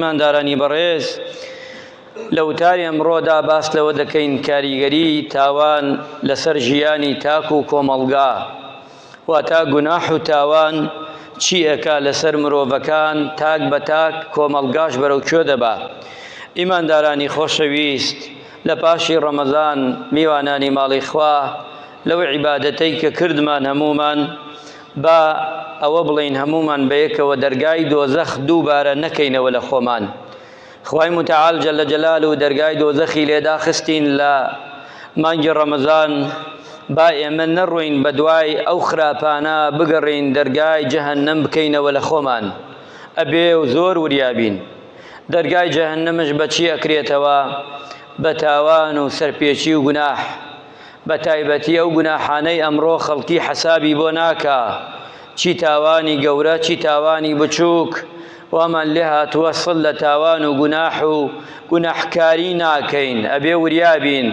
ماندارانی بەڕێز لە وتاری ئەمڕۆدا باس لەوە دەکەین کاریگەری تاوان لەسەر ژیانی تاک و کۆمەڵگا واتە گوناح و تاوان چی ئەکا لەسەر مرۆڤەکان تاک بە تاک کۆمەڵگاش بەرەو کوێ دەبا. ئیماندارانی خۆشەویست، لە پاشی ڕەمەزان میوانانی ماڵی خوا لەو عیبادەتەی کە کردمان هەمومان با ئەوە بڵین هەمومان بەیەکەوە دەرگای دۆزەخ دووبارە نەکەینەوە لە خۆمان. خوای متعال جل جلاله دەرگای دۆزەخی لێداخستین لە مانگی ڕەمەزان، با ئێمە نەڕۆین بە دوای ئەو خراپانە بگەڕین دەرگای جەهەنەم بکەینەوە لە خۆمان. ئەبێ و زۆر وریابین. دەرگای جەهەنەمش بەچی ئەکرێتەوە؟ بە تاوان و سەرپێچی و گوناح. بە تایبەتی ئەو گوناحانەی ئەمڕۆ خەڵکی حەسابی بۆ ناکا، چی تاوانی گەورە چی تاوانی بچووک، وامان لێ هاتووە سڵ لە تاوان و گوناح و گوناحکاری ناکەین. ئەبێ وریابین،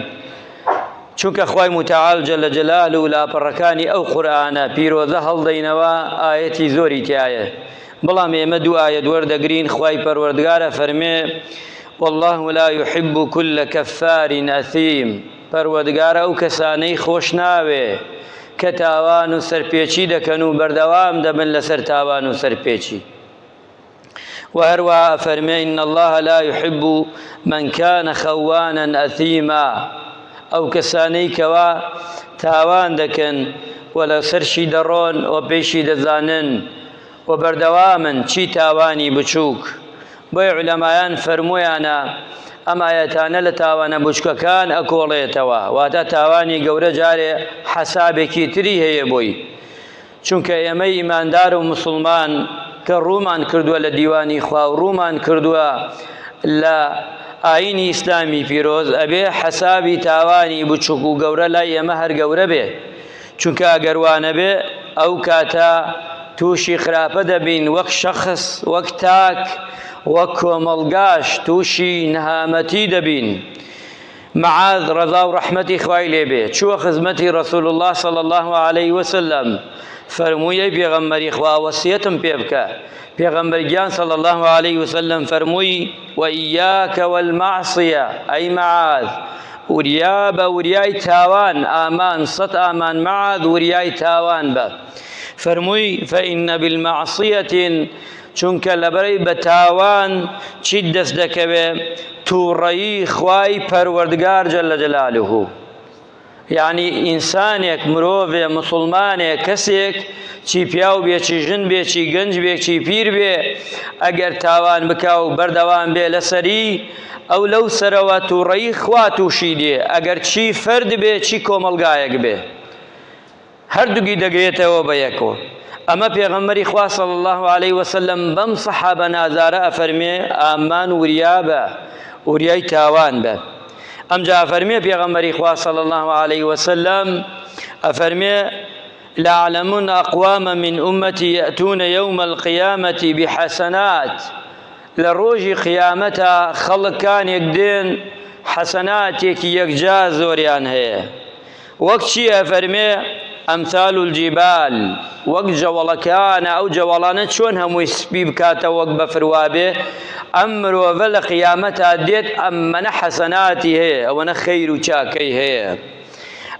چونکە خوای متعال جل جلاله و لاپەڕەکانی ئەو قورئانە پیرۆزە هەڵدەینەوە ئایەتی زۆری تایە. بەڵام ئێمە دوو ئایەت وەردەگرین. خوای پەروەردگارە فەرمێ والله لا يحب كل كفار أثيم. پەروەردگارە ئەو کەسانەی خۆش ناوێ کە تاوان و سەرپێچی دەکەن و بەردەوام دەبن لەسەر تاوان و سەرپێچی. وهروها فەرمێ إن الله لا يحب من كان خوانا أثيما. ئەو کەسانەی کەوا تاوان دەکەن و لەسەرشی دەڕۆن و پێشی دەزانن و بەردەوامن چی تاوانی بچووک. بۆی عولەمایان فەرموویانە ئەم ئایەتانە لە تاوانە بچووکەکان ئەکۆڵێتەوە، واتە تاوانی گەورە جارێ حەسابێکی تری هەیە بۆی. چونکە ئێمەی ئیماندار و موسڵمان کە ڕوومان کردووە لە دیوانی خوا و ڕوومان کردووە لە ئاینی ئیسلامی پیرۆز، ئەبێ حەسابی تاوانی بچووک و گەورە لای ئێمە هەر گەورە بێ. چونکە ئەگەروانە بێ ئەو کاتە تووشی خراپە دەبین، وەک شەخص وەک تاک وەک کۆمەڵگاش تووشی نەهامەتی دەبین. معاذ ڕەضا و ڕەحمەتی خوای لێبێ چووە خزمەتی ڕەسوول الله صلی الله عليه وسلم، فەرمووی ئەی پێغەمبەری خوا وەسیەتم پێ بکە. پێغەمبەر گیان صلی الله عليه وسلم فەرمووی وإياك والمعصية. ئەی معاذ وریا بە وریای تاوان، ئامان سەد ئامان معاذ وریای تاوان بە. فەرمووی فإن بالمعصية، چونکە لەبەرەی بە تاوان چیت دەست دەکەوێ؟ تووڕەیی خوای پەروەردگار جەل جەلالوه. یعنی ئینسانێک، مرۆڤێ، موسڵمانێک، کەسێک چی پیاو بێ چی ژن بێ چی گەنج بێ چی پیر بێ، ئەگەر تاوان بکا و بەردەوام بێ لەسەری ئەو لەو سەرەوە تووڕەیی خوا تووشی دێ. ئەگەر چی فەرد بێ چی کۆمەڵگایەک بێ، هەردووگی دەگرێتەوە بە یەکەوە. ئەمە پێغەمبەری خوا صلی الله عليه وسلم بەم سەحابە نازارە ئەفەرمێ ئامان وریا بە، وریای تاوان بە. ئەمجا ئەفەرمێ پێغەمبەری خوا صلی الله عليه وسلم ئەفەرمێ لأعلمن أقوام من أمتي يأتون يوم القيامة بحسنات. لروجي قيامتا خلق كان يقدين حسناتك يكجا زوريان هي وقتشي أفرمي أمثال الجبال، وەک جەوەڵەکانە. ئەو جەوەڵانە چۆن هەمووی سپی بکاتە وەک بە فروابێ، ئەم مرۆڤە لە قیامەتا دێت ئەمەنە حەسەناتی هەیە، ئەوەنە خەیر و چاکەی هەیە.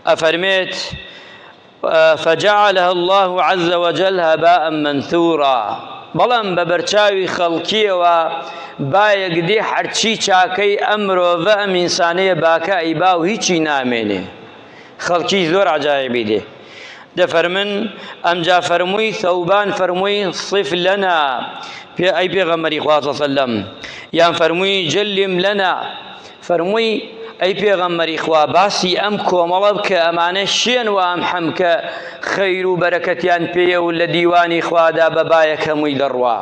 ئەفەرمێت فجعلها الله عز وجل هباء منثورا. بەڵام بە بەرچاوی خەڵکیەوە بایەک دێ هەرچی چاکەی ئەم مرۆڤە ئەم ئینسانەیە باکە ئەیبا و هیچی نامێنێ. خەڵکی زۆر عەجایبی دێ. دەفەرمن ئەمجا فەرمووی ثەوبان فەرمووی صف لەنا، ئەی پێغەمبەری خوا صلی الله علیه وسلم، یان فەرمووی جەلیم لەنا، فەرمووی ئەی پێغەمبەری خوا باسی ئەم کۆمەڵە بکە ئەمانە شێن و ئەم حەمکە خەیر و بەرەکەتیان پێیە و لە دیوانی خوادا بە بایەک هەمووی دەڕوا،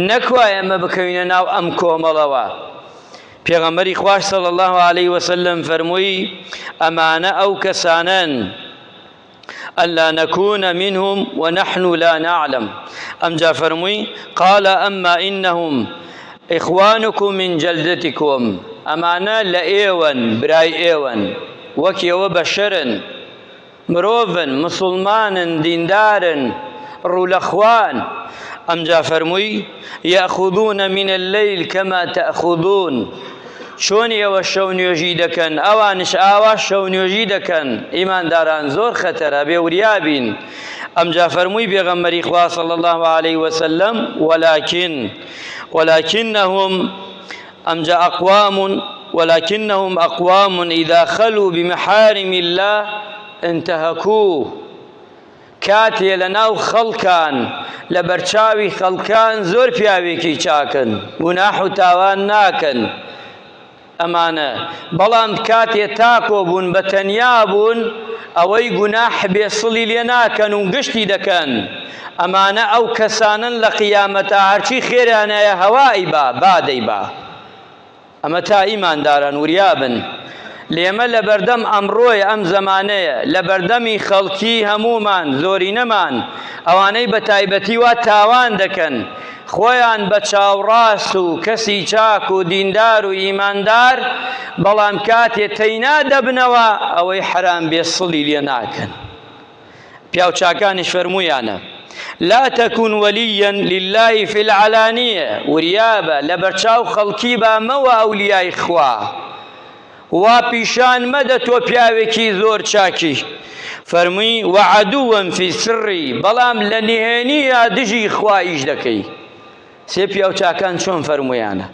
نەکوای ئەمە بکەوینە ناو ئەم کۆمەڵەوە. پێغەمبەری خوای صلی الله عليه وسلم فەرمووی ئەمانە ئەو کەسانن ألا نكون منهم ونحن لا نعلم. أمجا فرموي قال أما إنهم إخوانكم من جلدتكم. أمانا لأيوان براي إيوان وكي وبشرن مرۆڤن مسلمانن دیندارن ڕوولەخوان ئەمجا فەرمووی یەأخوذون من الليل كما تأخذون چۆن ئێوە شەو نوێژی دەکەن ئەوانش ئاوا شەو نوێژی دەکەن ئیمانداران زۆر خەتەرە بێ وریا بین. ئەمجا فەرمووی پێغەمبەری خوا صلی الله عليه وسلم ولكنهم أقوام إذا خلوا بمحارم الله انتهكوه. کاتێ لەناو خەڵکان لە بەرچاوی خەڵکان زۆر پیاوێکی چاکن گوناح و تاوان ناکەن ئەمانە، بەڵام کاتێ تاکۆ بوون بە تەنیا بوون ئەوەی گوناح بێسڵی لێ ناکەن و گشتی دەکەن. ئەمانە ئەو کەسانن لە قیامەتە هەرچی خێرانەیە هەوای بادەی با. ئەمە تا ئیمانداران وریابن. لێمە لە بەردەم ئەمڕۆی ئەم زەمانەیە لە بەردەمی خەڵکی هەمومان زۆرینەمان ئەوانەی بە تایبەتی وا تاوان دەکەن خۆیان بە چاوڕاست و کەسی چاک و دیندار و ئیماندار، بەڵام کاتێ تەینا دەبنەوە ئەوەی حرام بێسڵی لێ ناکەن. پیاو چاکانیش فەرموویانە لا تكن وليا لله في العلانية، وریابە لە بەرچاو خەڵکی با مەوە ئەولیای خوا، وا پیشان مەدە تۆ پیاوێکی زۆر چاکی. فەرمووی وعدوا في سری، بەڵام لە نهێنیە دژی خوا ئیش دەکەی. سێ پیاو چاکان چۆن فەرموویانە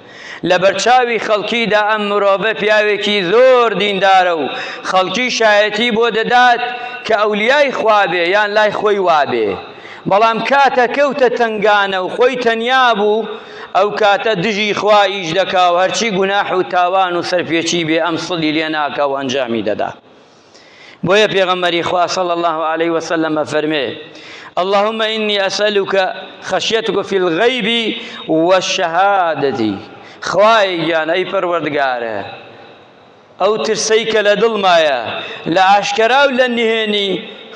لە بەرچاوی خەڵکیدا ئەم مرۆڤە پیاوێکی زۆر دیندارە و خەڵکی شایەتی بۆ دەدات کە ئەولیای خوا بێ یان لای خۆی وابێ، بەڵام کاتە کەوتە تنگانە و خۆی تەنیا بوو ئەو کاتە دژی خوا ئیش دەکا و هەرچی گوناح و تاوان و سەرپێچی بێ ئەم سڵی لێ ناکە و ئەنجامی دەدا. بۆیە پێغەمبەری خوا صلی الله عليه وسلم فەرمێ اللهم إني أسألك خشيتك في الغيب والشهادة. خوای گیان ئەی پەروەردگارە ئەو ترسەی کە لە دڵمایە لە ئاشکرا و لە نهێنی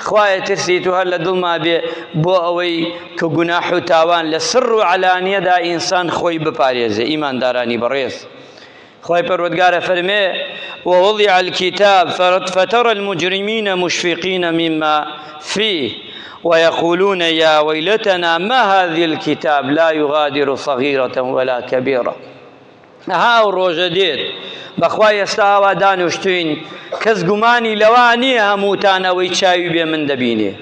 خوایە ترسی تو هەر لە دڵما بێ بۆ ئەوەی کە گوناح و تاوان لە سر و علانیەدا ئینسان خۆی بپارێزێ. ئیماندارانی بەڕێز خوای پەروەردگارە فەرمێ ووضع الكتاب فترى المجرمين مشفقين مما فيه ويقولون يا ويلتنا ما هذه الكتاب لا يغادر صغيرة ولا كبيرة. ها ڕۆژە دێت بەخوای ئێستا ئاوا دانوشتوین کەس گومانی لەوا نییە هەمووتانەوەی چاوی بێ من دەبینێ،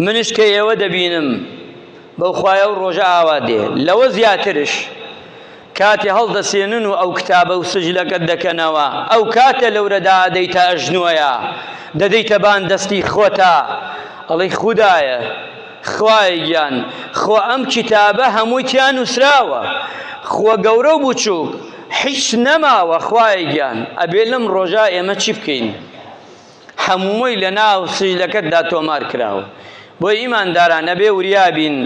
منش کە ئێوە دەبینم بەو خوایە و ڕۆژە ئاوا دێ. لەوە زیاترش کاتێ هەڵدەسێنن و ئەو کتابە و سجلەکەت دەکەنەوە ئەو کاتە لەورەدا دەیتە ئەژنوۆیە دەدەیتە بان دەستی خۆتە ئەڵێی خودایە خوای گیان خۆ ئەم کتابە هەمووی تیان نووسراوە خۆ گەورە و بچووک هیچ نەماوە خوای گیان ئەبێ لەم ڕۆژە ئێمە چی بکەین؟ هەمووی لە ناو سجلەکەتدا تۆمار کراوە. بۆی ئیمانداران ئەبێ وریابین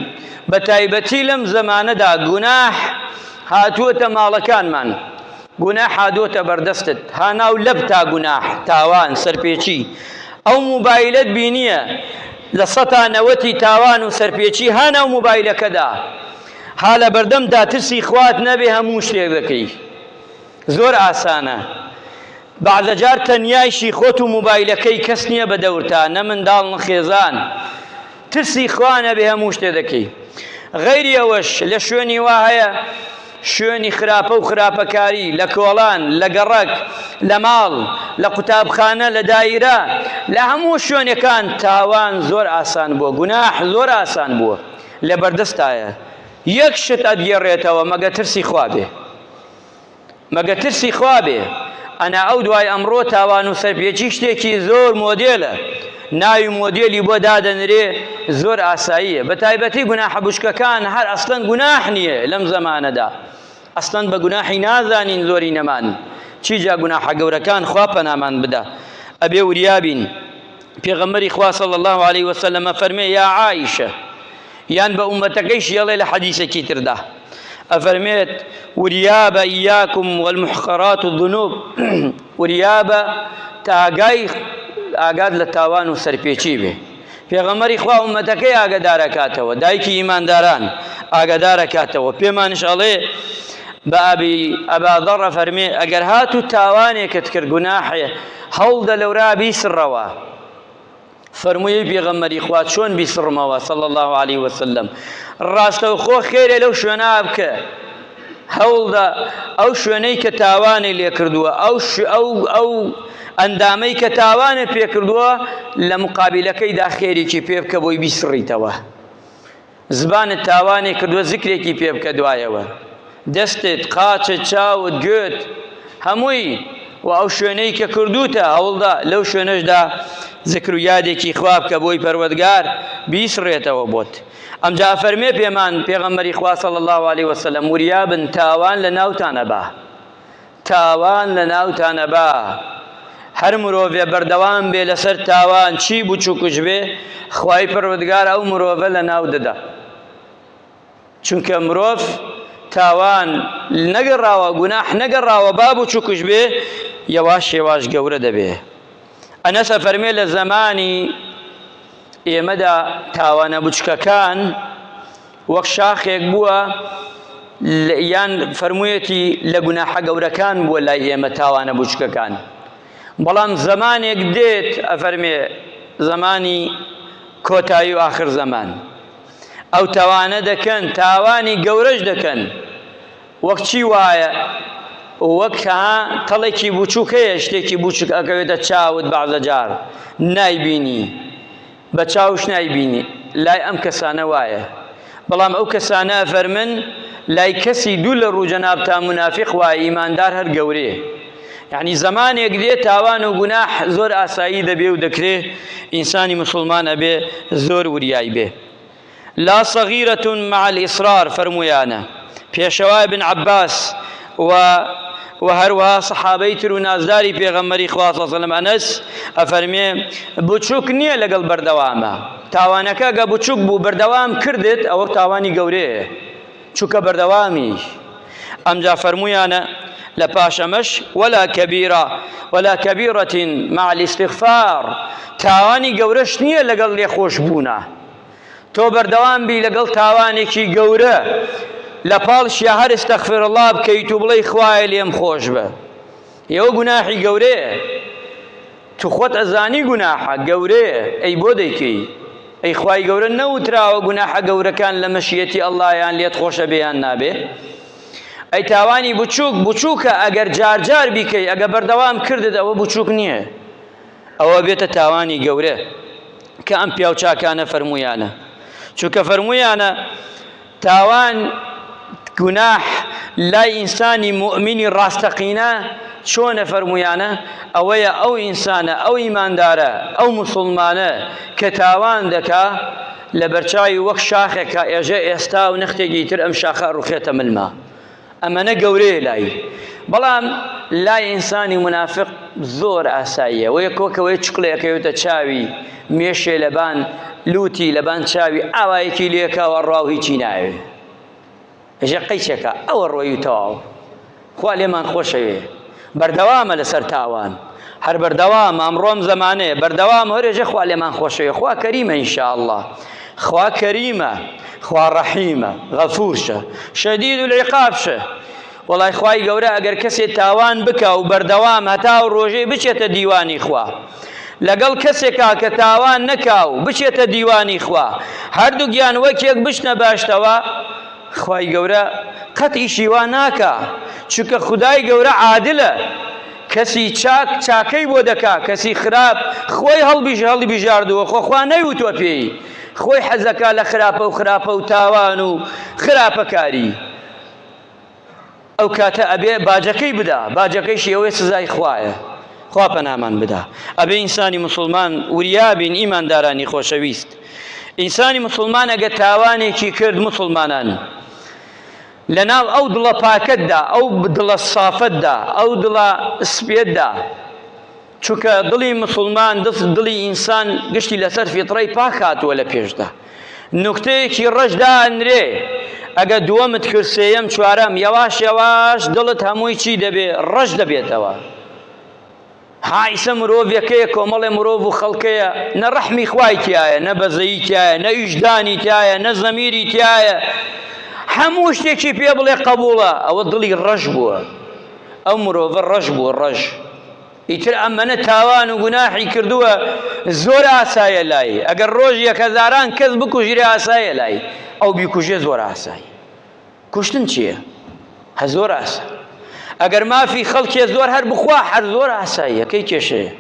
بە تایبەتی لەم زەمانەدا گوناح هاتووەتە ماڵەکانمان، گوناح هاتووەتە بەردەستت، هاناو لەب تا گوناح تاوان سەرپێچی. ئەو موبایلەت بینیە لە 190 تاوان و سەرپێچی هاناو موبایلەکەدا، ها لە بەردەمدا ترسی خوات نەبێ هەموو شتێک دەکەی. زۆر ئاسانە بەعزە جار تەنیایشی خۆت و موبایلەکەی کەس نییە بە دەورتا نە منداڵ نە خێزان، ترسی خوا نەبێ هەموو شتێک دەکەی. غەیری ئەوەش لە شوێنی وا هەیە شوێنی خراپە و خراپەکاری لە کۆڵان لە گەڕەک لە ماڵ لە قوتابخانە لە دایرە لە هەموو شوێنەکان تاوان زۆر ئاسان بووە، گوناح زۆر ئاسان بووە لە بەردەستایە. یەک شت ئەدگێڕێتەوە مەگە ترسی خوا بێ، مەگە ترسی خوا بێ. ئەنا ئەو دوای ئەمڕۆ تاوان و سەرپێچی شتێکی زۆر مۆدێلە، ناوی مۆدێلی بۆ دادەنرێ زۆر ئاساییە. بە تایبەتی گوناحە بوشکەکان هەر ئەسڵەن گوناح نییە لەم زەمانەدا، ئەسڵەن بە گوناحی نازانین زۆری نەمان، چیجا گوناحە گەورەکان خوا پەنامان بدە. ئەبێ وریابین پێغەمبەری خوا صلی الله عليه وسلم فەرمێ یا عایشە یان بە ئومەتەکەیش یەڵێ لە حەدیثێکی تردا ئەفەرمێت وریابە ئیاکم والمحقرات الذنوب، وریابە تا ئاگاد لە تاوان و سەرپێچی بێ. پێغەمبەری خوا ئومەتەکەی ئاگادارەکاتەوە، دایکی ئیمانداران ئاگادارەکاتەوە. پێمانش ئەڵێ بە ئەبا ذەڕ فەرمێ ئەگەر هات و تاوانێکت کرد گوناحێ هەوڵدە لەورا بیسڕەوە، فەرمووی پێغەمبەری خوا چۆن بیسڕمەوە صلی الله عليه وسلم ڕاستەوخۆ خێرێ لەو شوێنە بکە هەوڵدا ئەو شوێنەی کە تاوانی لێ کردووە ئەو ئەندامەی کە تاوانت پێ کردووە لە مقابلەکەیدا خێرێکی پێ بکە بۆی بیسڕیتەوە زبانت تاوانی کردووە زیکرێکی پێ بکە دوایەوە دەستت قاچت چاوت گوێت هەمووی و ئەو شوێنەی کە کردوتە هەوڵدا لەو شوێنەشدا ذکر و یادێکی خوا بکە بۆی پەروەردگار بیسڕێتەوە بۆت ئەمجا فەرمێ پێمان پێغەمبەری خوا صلی الله عليه وسلم وریابن تاوان لە ناوتانە با تاوان لە ناوتانە با هەر مرۆڤێ بەردەوام بێ لەسەر تاوان چی بچووکش بێ خوای پەروەردگار ئەو مرۆڤە لە ناو دەدا چونکە مرۆڤ تاوان نەگەڕاوە گوناح نەگەڕاوە با بچووکش بێ یەواش یەواش گەورە دەبێ ئەنەسە فەرمێ لە زەمانی ئێمەدا تاوانە بچکەکان وەک شاخێک بووە یان فەرموویەتی لە گوناحە گەورەکان بووە لای ئێمە تاوانە بچکەکان بەڵام زەمانێک دێت ئەفەرمێ زەمانی کۆتایی و ئاخر زەمان ئەو تاوانە دەکەن تاوانی گەورەش دەکەن وەک چی وایە وەک تەڵێکی بچووک هەیە شتێکی بچووک ئەکەوێتە چاوت بەعزە جار نایبینی بە چاوش نایبینی لای ئەم کەسانە وایە بەڵام ئەو کەسانە فەرمن لای کەسی دوو لە ڕووجەناب تا منافق وایە ئیماندار هەر گەورەیە یعنی زەمانێک دێت تاوان و گوناح زۆر ئاسایی دەبێ و دەکرێ ئینسانی مسلمان ئەبێ زۆر وریای بێ لا صغيرة مع الإصرار فرمویانە پێشەوای بن عباس و هەروەها سەحابەی تر و نازداری پێغەمبەری خوا صلی الله علیه و سلم ئەنەس ئەفەرمێ بچووک نییە لەگەڵ بەردەوامە تاوانەکە گە بچووک بوو بەردەوام کردت ئەوە تاوانی گەورەیە چووکە بەردەوامی ئەمجا فەرمویانە لە پاشەمەش ولا كبيرة مع الاستغفار تاوانی گەورەش نییە لەگەڵ لێخۆش بوونە تۆ بەردەوام بی لەگەڵ تاوانێکی گەورە لە پاڵشیا هەر ئەستەغفر الله بکەیت و بڵێی خوایە لێم خۆش بە ئێوە گوناحی گەورەیە تو خۆت ئەزانی گوناحە گەورەیە ئەی بۆ دەیکەی ئەی خوای گەورە نەوتراوە گوناحە گەورەکان لە مەشیەتی ئەڵڵایان لێت خۆشە بێیان نابێ ئەی تاوانی بچووکە ئەگەر جارجار بیکەی ئەگە بەردەوام کردت ئەوە بچووک نییە ئەوە بێتە تاوانی گەورە کە ئەم پیاو چاکانە فەرمویانە چونکە فەرمویانە تاوان گوناح لای ئینسانی مؤمنی ڕاستەقینە چۆنە فەرمویانە ئەوەیە ئەو ئینسانە ئەو ئیماندارە ئەو موسڵمانە کە تاوان دەکا لە بەرچاوی وەک شاخێکە ئێژە ئێستا و نەختێکی تر ئەم شاخە ڕوخێتە ملما ئەمەنە گەورەیە لای بەڵام لای ئینسانی منافق زۆر ئاساییە وەیە کۆکەوەی چقلێکەوێتە چاوی مێشێ لەبان لوتی لەبان چاوی ئاوایەکی لێکاوە ڕاو هیچی ناوێ ئێژە قەیچێکە ئەوە ڕۆی و تەواو خوا لێمان خۆشەوێ بەردەوامە لەسەر تاوان هەر بەردەوام ئەمڕۆم زەمانەیە بەردەوام هەرێژە خوا لێمان خۆشەوێ خوا کەریمە ئینشاءالله خوا کەریمە خوا ڕەحیمە غەفوورشە شەدید العقابشە وەڵای خوای گەورە ئەگەر کەسێ تاوان بکە و بەردەوام هەتا و ڕۆژەی بچێتە دیوانی خوا لەگەڵ کەسێکا کە تاوان نەکاو بچێتە دیوانی خوا هەردوو گیان وەکێک بچنە باشتەوە خوای گەورە قەت ئیشی وا ناکا چونکە خودای گەورە عادلە کەسی چاک چاکەی بۆ دەکا کەسی خراپ خۆی هەڵبیژاردووە خۆخوا نەیوتوە پێی خۆی حەزەکا لە خراپە و تاوان و خراپەکاری ئەو کاتە ئەبێ باجەکەی بدا باجەکەیشی ئەوەی سزای خوایە خوا پەنامان بدا ئەبێ ئینسانی مسلمان وریابین ئیماندارانی خۆشەویست ئینسانی مسلمان ئەگە تاوانێکی کرد مسلمانان لەناو ئەو دڵە پاکەتدا ئەو دڵە سافەتدا ئەو دڵە سپێتدا چونکە دڵی مسلمان دڵی ئینسان گشتی لەسەر فیتڕەی پاک هاتووە لە پێشدا نوکتەیەکی ڕەشدا ئەنرێ ئەگە دووەمت کرد سێیەم چوارەم یەواش یەواش دڵت هەمووی چی دەبێ ڕەش دەبێتەوە حایسە مرۆڤەکەیە کۆمەڵێ مرۆڤ و خەڵکەیە نە ڕەحمی خوای تایە نە بەزەیی تایە نە ئیژدانی تایە نە زەمیری تایە هەموو شتێکی پێ بڵێ قەبوڵە ئەوە دڵی ڕەش بووە ئەو مرۆڤە ڕەش بووە ڕەش ئیتر ئەمەنە تاوان و گوناحی کردووە زۆر ئاسایە لای ئەگەر ڕۆژ 1000 کەس بکوژێ ئاسایە لای ئەو بیکوژێ زۆر ئاسایی کوشتن چییە؟ هە زۆر ئاسا ئەگەر مافی خەڵکێ زۆر هەر بخوا هەر زۆر ئاساییە کەی کێشەیە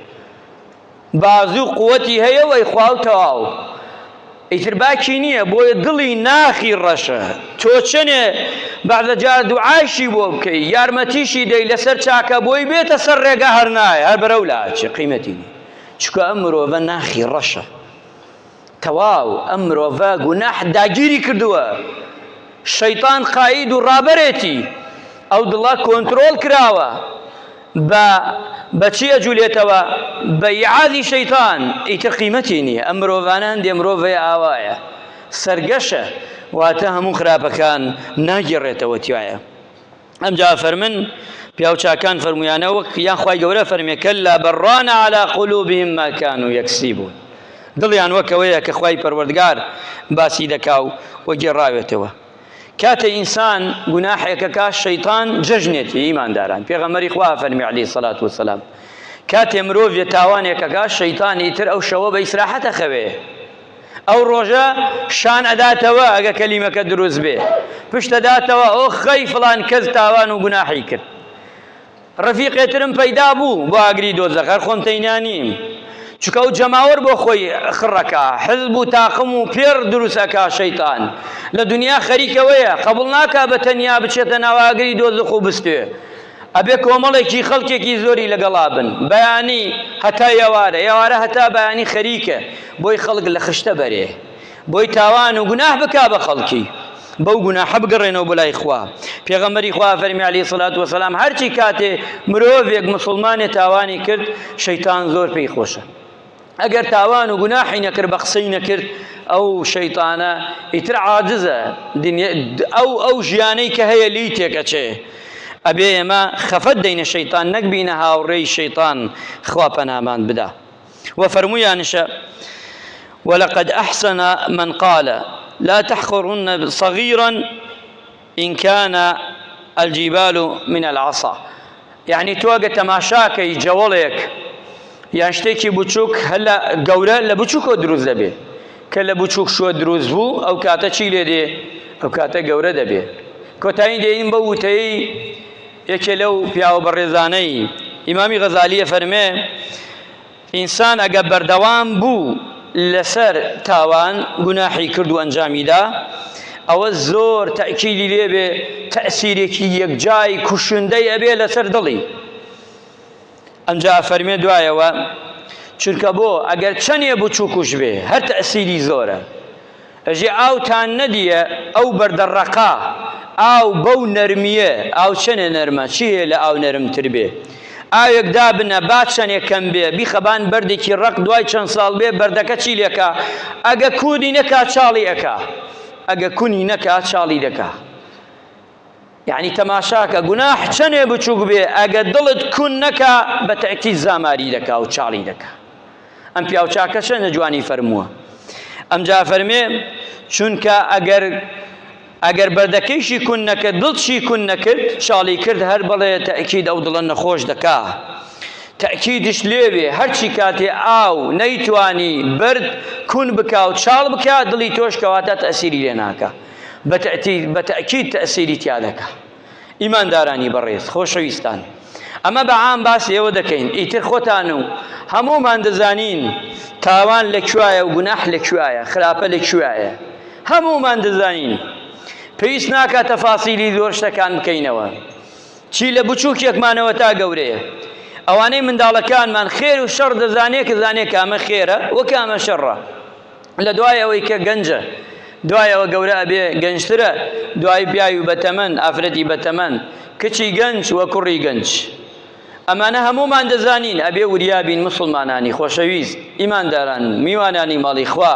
بازوو قووەتی هەیە وەی خوا و تەواو ئیتر باکی نییە بۆیە دڵی ناخی ڕەشە تۆ چەنێ بەعدە جار دوعاشی بۆ بکەی یارمەتیشی دەی لەسەر چاکە بۆی بێتە سەر ڕێگە هەر نایە هەر بەرەو لاچێ قیمەتی نییە چکە ئەم مرۆڤە ناخی ڕەشە تەواو ئەم مرۆڤە گوناح داگیری کردووە شەیطان قاید و ڕابەرێتی ئەو دڵە کۆنتڕۆڵ کراوە بەچی ئەجوولێتەوە بە ئیعادی شەیطان ئیتر قیمەتی نییە ئەم مرۆڤانە هەندێ مرۆڤەیە ئاوایە سەرگەشە واتە هەموو خراپەکان ناگێڕێتەوە تیایە ئەمجا فەرمن پیاوچاکان فەرمویانە وەک یان خوای گەورە فەرمێ کەلا بەڕان عەلا قولوبهم ما كانوا یەکسیبون دڵیان وەکەوەیە کە خوای پەروەردگار باسی دەکا و وەگێڕاوێتەوە کاتە ئینسان گوناحێکەکە شەیطان جەژنێتی ئیمانداران پێغەمبەری خوا فەرمی عەلەیهی سەڵات وسەلام کاتێ مرۆڤ تاوانێکەکە شەیطان ئیتر ئەو شەوە بە ئیسراحەتە خەوێ ئەو ڕۆژە شان ئەداتەوە ئەگە کەلیمەکە دروست بێ پشت ئەداتەوە ئۆ خەی فڵان کەس تاوان و گوناحی کرد ڕەفیقێترم پەیدا بوو بۆ ئاگری دۆزەخ هەر خۆم تەینانیم چکە ئەو جەماوەر بۆ خۆی خڕەکە حزب و تاقم و پێر دروستەکە شەیطان لە دنیا خەریکەوەیە قبول ناکا بە تەنیا بچێتە ناو ئاگری دۆزەخ و بستوێ ئەبێ کۆمەڵێکی خەڵکێکی زۆری لەگەڵا بن بەیانی هەتا ئێوارە هەتا بەیانی خەریکە بۆی خەڵک لە خشتە بەرێ بۆی تاوان و گوناح بکا بە خەڵکی بەو گوناحە بگەڕێنەوە بۆ لای خوا پێغەمبەری خوا فەرمی عەلەیهی سەڵات وسەلام هەرچی کاتێ مرۆڤێک مسڵمانێ تاوانی کرد شەیطان زۆر پێی خۆشە ئەگەر تاوان و گوناحی نەکرد بە قسەی نەکرد ئەو شەیطانە ئیتر عاجزە ئەو ژیانەی کە هەیە لی تێکەچێ ئەبێ ئێمە خەفەت دەینە شەیطان نەک بینە هاوڕێی شەیطان خوا پەنامان بدا وفەرموویانشە ولقد أحسن من قال لا تحقرن صغيرا إن كان الجبال من العصا يعني توقع تماشاكي جوالك يعني شتێکی بچووک هەلا گەورە لە بچووکەوە دروست دەبێت کە لە بچووک شووە دروست بوو ئەو کاتە چی لێ دێ ئەو کاتە گەورە دەبێت کۆتایی دێین بە وتەی یەکێ لەو پیاوە بەڕێزانەی ئیمامی غەزالیە فەرمێ ئینسان ئەگە بەردەوام بوو لەسەر تاوان گوناحی کرد و ئەنجامیدا ئەوە زۆر تەئکیدی لێبێ تەئسیرێکی یەکجای کوشندەی ئەبێ لەسەر دڵی ئەمجا فەرمێ دوایەوە چونکە بۆ ئەگەر چەندێ بچووکوش بێ هەر تەئسیری زۆرە ئەژێ ئاوتان نەدیە ئەو بەردەڕەقا ئاو بەو نەرمیە ئاو چەنێ نەرمە چی هەیە لە ئاو نەرمتر بێ ئاوێک دابنە با چەندێکەم بێ بیخەبان بەردێکی ڕق دوای چەند ساڵ بێ بەردەکە چی لێکا ئەگە کودی نەکا چاڵی ئەکا ئەگە کونی نەکا چاڵی دەکا يعني تەماشاکە گوناح چەندێ بچووک بێ ئەگە دڵت کون نەکا بە تەئکید زاماری دەکا و چاڵی دەکا ئەم پیاوچاکە چەندە جوانی فەرمووە ئەمجا فەرمێ چونکە ئەگەر بەردەکەیشی کون نەکرد دڵشی کون نەکرد چاڵی کرد هەر بەڵێ تەئکید ئەو دڵە نەخۆش دەکا تەئکیدش لێوێ هەرچی کاتێ ئاو نەیتوانی برد کون بکا و چاڵ بکا دڵی تۆش کەواتە تەئسیری لێ ناکا بە تەئکید تەئسیری تیا دەکا ئیماندارانی بەڕێز خۆشەویستان ئەمە بەعام باسی ئێوە دەکەین ئیتر خۆتان و هەموومان دەزانین تاوان لەکوایە و گوناح لەکوایە خراپە لەکوایە هەموومان دەزانین پێویست ناکات تەفاسیلی زۆر شتەکان بکەینەوە چی لە بچووکێکمانەوە تا گەورەیە ئەوانەی منداڵەکانمان خێر و شەڕ دەزانێت کە زانێت کامە خێرە و کامە شەڕە لە دوای ئەوەی کە گەنجە دوایەوە گەورە ئەبێ گەنجترە دوای پیاوی و بەتەمەن ئافرەتی بەتەمەن کچی گەنج وە کوڕی گەنج ئەمانە هەموومان دەزانین ئەبێ وریابین مسلمانانی خۆشەویست ئیمانداران میوانانی ماڵی خوا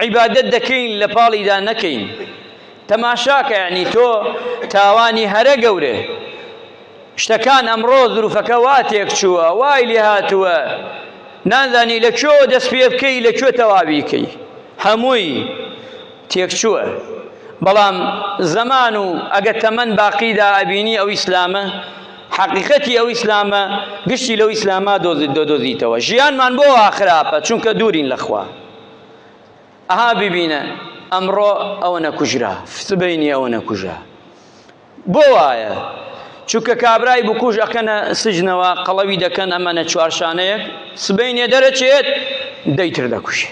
عیبادەت دەکەین لە پاڵیدا نەکەین تەماشاکە یعنی تۆ تاوانی هەرە گەورێ شتەکان ئەمڕۆ زروفەکە وا تێک چووە وای لێ هاتووە نازانی لەکوێ دەست پێ بکەی لەکوێ تەواوی کەی هەمووی تێکچووە بەڵام زەمان و ئەگە تەمەن باقیدا ئەبینی ئەو ئیسلامە حقیقەتی ئەو ئیسلامە گشتی لەو ئیسلاما دۆزیتەوە ژیانمان بۆ خراپە چونکە دوورین لەخوا ئەها ببینە ئەمڕۆ ئەوە نەکوژرا سبەینی ئەوە نەکوژا بۆ وایە چونکە کابرای بکوژ ئەکەنە سجنەوە قەڵەوی دەکەن ئەمەنە چوارشانەیەک سبەینێ دەرەچێت دەیتر دەکوژێ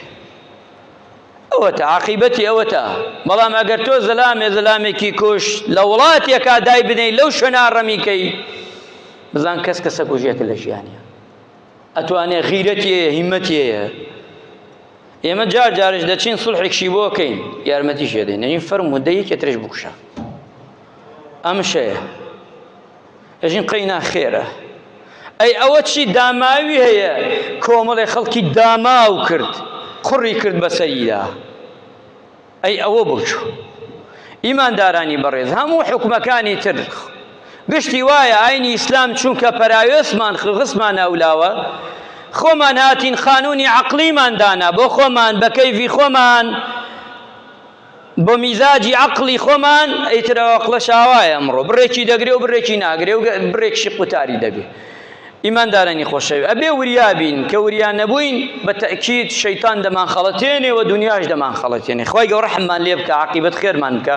ئەوەتە عاقیبەتی ئەوەتە بەڵام ئەگەر تۆ زەلامێکی کوش لە وڵاتێکا دای بنەی لەو شوێنە ڕەمیکەی بزان کەس کەسە کوژێتە لە ژیانیە ئەتوانێ غیرەتیەیە هیمەتیەیە ئێمە جارش دەچین سڵحێکشی بۆ بکەین یارمەتیش دەین نەژین فەرموو دەیەکێ ترێش بکوشە ئەم شەیە ئەژین قەینا خێرە ئەی ئەوە چی داماوی هەیە کۆمەڵێ خەڵکی داماو کرد قوڕی کرد بەسەریدا ئەی ئەوە بچوو ئیماندارانی بەڕێز هەموو حکومەکانی تر گشتی وایە ئاینی ئیسلام چونکە پەراوێسمان خزمان ئەولاوە خۆمان هاتین خانوونی عەقلیمان دانا بۆ خۆمان بە کەیفی خۆمان بۆ میزاجی عەقلی خۆمان ئەیترەوە عەقڵە شاوایە ئەمڕۆ بڕێکی دەگرێ و بڕێکی ناگرێ و بڕێکشی قوتاری دەبێ ئیماندارانی خۆشەوی ئەبێ وریابین کە وریان نەبووین بە تەئکید شەیتان دەمان خەڵەتێنێ و دونیاش دەمان خەڵەتێنێ خوای گەورە ڕەحممان لێ بکە عاقیبەت خێرمان بکە